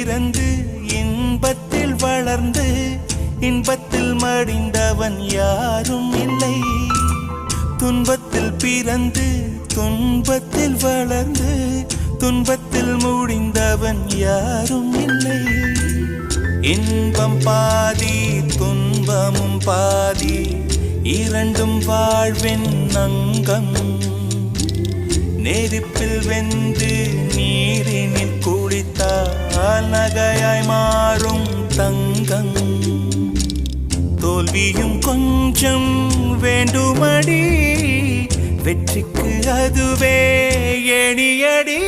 பிறந்து இன்பத்தில் வளர்ந்து இன்பத்தில் மடிந்தவன் யாரும் இல்லை. துன்பத்தில் பிறந்து துன்பத்தில் வளர்ந்து துன்பத்தில் முடிந்தவன் யாரும் இல்லை. இன்பம் பாதி துன்பமும் பாதி இரண்டும் வாழ்வின் அங்கம். நெருப்பில் வெந்து நீரினில் குளித்தால் நகையாய் மாறும் தங்கம். தோல்வியும் கொஞ்சம் வேண்டுமடி, வெற்றிக்கு அதுவே எணியடி.